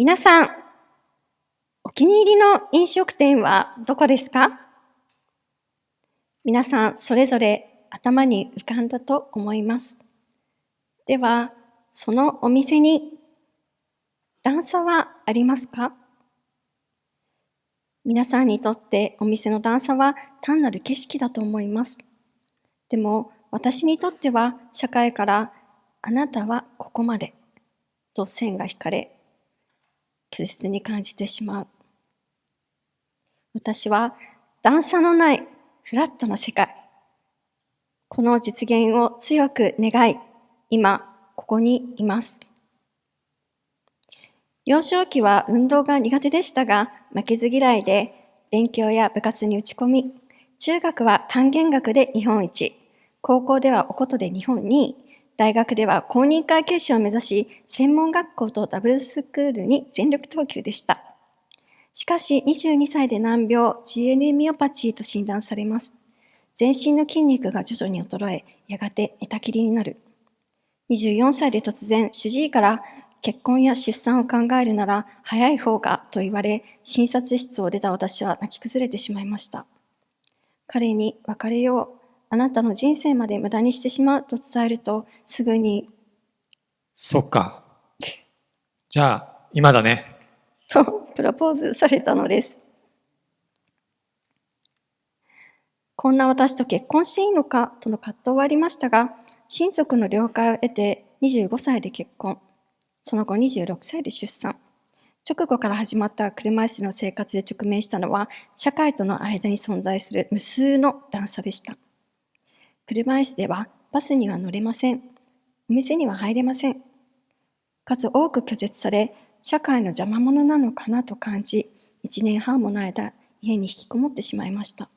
皆さん、お気に入りの飲食店はどこですか？皆さん、それぞれ頭に浮かんだと思います。では、そのお店に段差はありますか？皆さんにとってお店の段差は単なる景色だと思います。でも、私にとっては社会からあなたはここまでと線が引かれ、拒絶に感じてしまう。私は段差のないフラットな世界、この実現を強く願い、今ここにいます。幼少期は運動が苦手でしたが、負けず嫌いで勉強や部活に打ち込み、中学は管弦楽で日本一、高校ではお琴で日本2位、大学では公認会計士を目指し、専門学校とダブルスクールに全力投球でした。しかし22歳で難病 GNE ミオパチーと診断されます。全身の筋肉が徐々に衰え、やがて寝たきりになる。24歳で突然主治医から結婚や出産を考えるなら早い方がと言われ、診察室を出た私は泣き崩れてしまいました。彼に別れよう、あなたの人生まで無駄にしてしまうと伝えると、すぐにそっか。じゃあ今だね。とプロポーズされたのです。こんな私と結婚していいのかとの葛藤はありましたが、親族の了解を得て25歳で結婚、その後26歳で出産。直後から始まった車椅子の生活で直面したのは、社会との間に存在する無数の段差でした。車椅子ではバスには乗れません。お店には入れません。数多く拒絶され、社会の邪魔者なのかなと感じ、1年半もの間、家に引きこもってしまいました。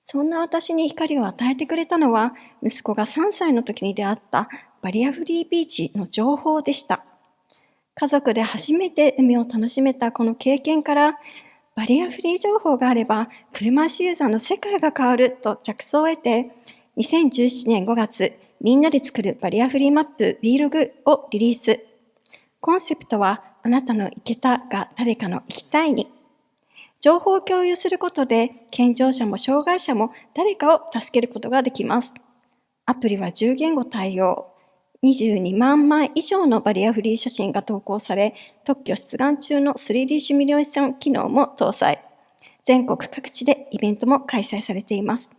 そんな私に光を与えてくれたのは、息子が3歳の時に出会ったバリアフリービーチの情報でした。家族で初めて海を楽しめたこの経験から、バリアフリー情報があれば、車椅子ユーザーの世界が変わると着想を得て、2017年5月、みんなで作るバリアフリーマップ WheeLog をリリース。コンセプトは、あなたの行けたが誰かの行きたいに。情報を共有することで、健常者も障害者も誰かを助けることができます。アプリは10言語対応。22万枚以上のバリアフリー写真が投稿され、特許出願中の 3D シミュレーション機能も搭載。全国各地でイベントも開催されています。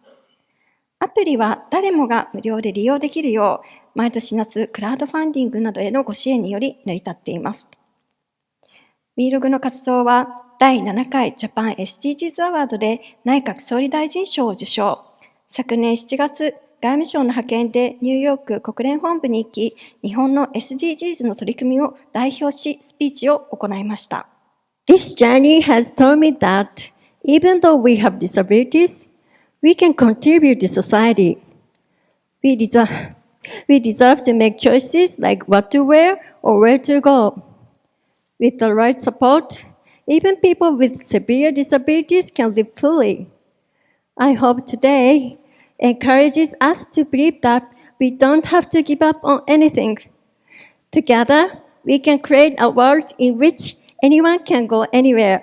アプリは誰もが無料で利用できるよう、毎年夏クラウドファンディングなどへのご支援により成り立っています。WheeLog の活動は第7回ジャパン SDGs アワードで内閣総理大臣賞を受賞。昨年7月、外務省の派遣でニューヨーク国連本部に行き、日本の SDGs の取り組みを代表しスピーチを行いました。This journey has taught me that even though we have disabilities, we can contribute to society. We deserve to make choices like what to wear or where to go. With the right support, even people with severe disabilities can live fully. I hope today encourages us to believe that we don't have to give up on anything. Together, we can create a world in which anyone can go anywhere.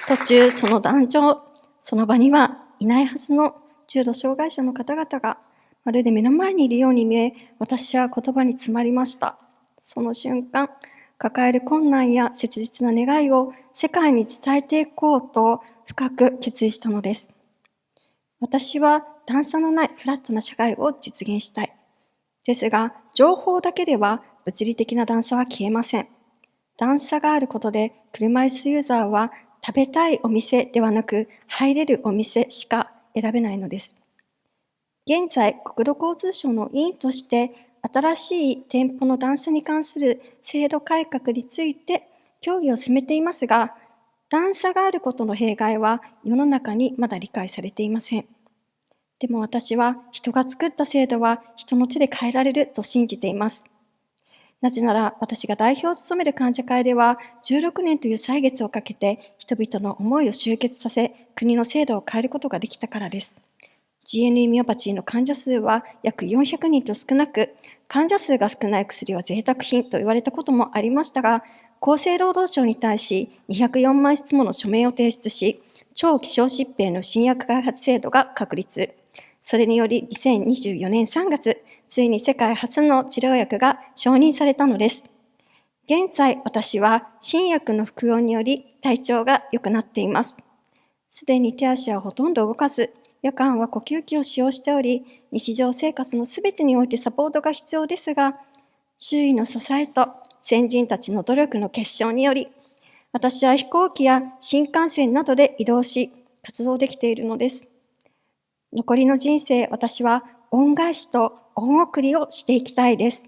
途中、その壇上、その場にはいないはずの重度障害者の方々がまるで目の前にいるように見え、私は言葉に詰まりました。その瞬間、抱える困難や切実な願いを世界に伝えていこうと深く決意したのです。私は段差のないフラットな社会を実現したい。ですが、情報だけでは物理的な段差は消えません。段差があることで、車椅子ユーザーは食べたいお店ではなく、入れるお店しか選べないのです。現在、国土交通省の委員として、新しい店舗の段差に関する制度改革について協議を進めていますが、段差があることの弊害は世の中にまだ理解されていません。でも私は人が作った制度は人の手で変えられると信じています。なぜなら私が代表を務める患者会では16年という歳月をかけて人々の思いを集結させ国の制度を変えることができたからです。GNE ミオパチーの患者数は約400人と少なく、患者数が少ない薬は贅沢品と言われたこともありましたが、厚生労働省に対し204万質もの署名を提出し、超希少疾病の新薬開発制度が確立。それにより2024年3月、ついに世界初の治療薬が承認されたのです。現在、私は新薬の服用により体調が良くなっています。すでに手足はほとんど動かず、夜間は呼吸器を使用しており、日常生活のすべてにおいてサポートが必要ですが、周囲の支えと先人たちの努力の結晶により、私は飛行機や新幹線などで移動し、活動できているのです。残りの人生、私は恩返しと恩送りをしていきたいです。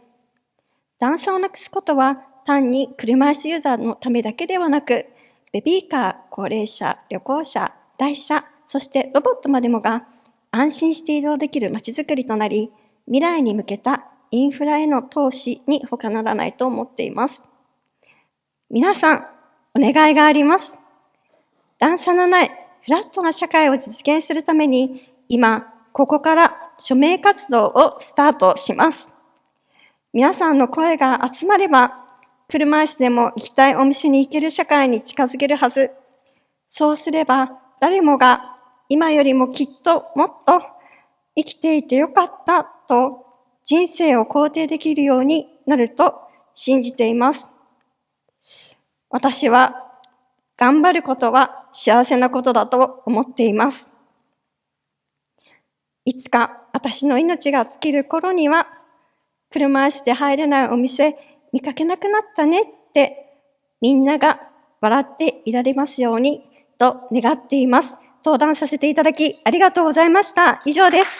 段差をなくすことは単に車椅子ユーザーのためだけではなく、ベビーカー、高齢者、旅行者、台車、そしてロボットまでもが安心して移動できる街づくりとなり、未来に向けたインフラへの投資に他ならないと思っています。皆さん、お願いがあります。段差のないフラットな社会を実現するために、今、ここから署名活動をスタートします。皆さんの声が集まれば、車椅子でも行きたいお店に行ける社会に近づけるはず。そうすれば、誰もが今よりもきっともっと生きていてよかったと人生を肯定できるようになると信じています。私は頑張ることは幸せなことだと思っています。いつか私の命が尽きる頃には、車椅子で入れないお店見かけなくなったねってみんなが笑っていられますようにと願っています。登壇させていただきありがとうございました。以上です。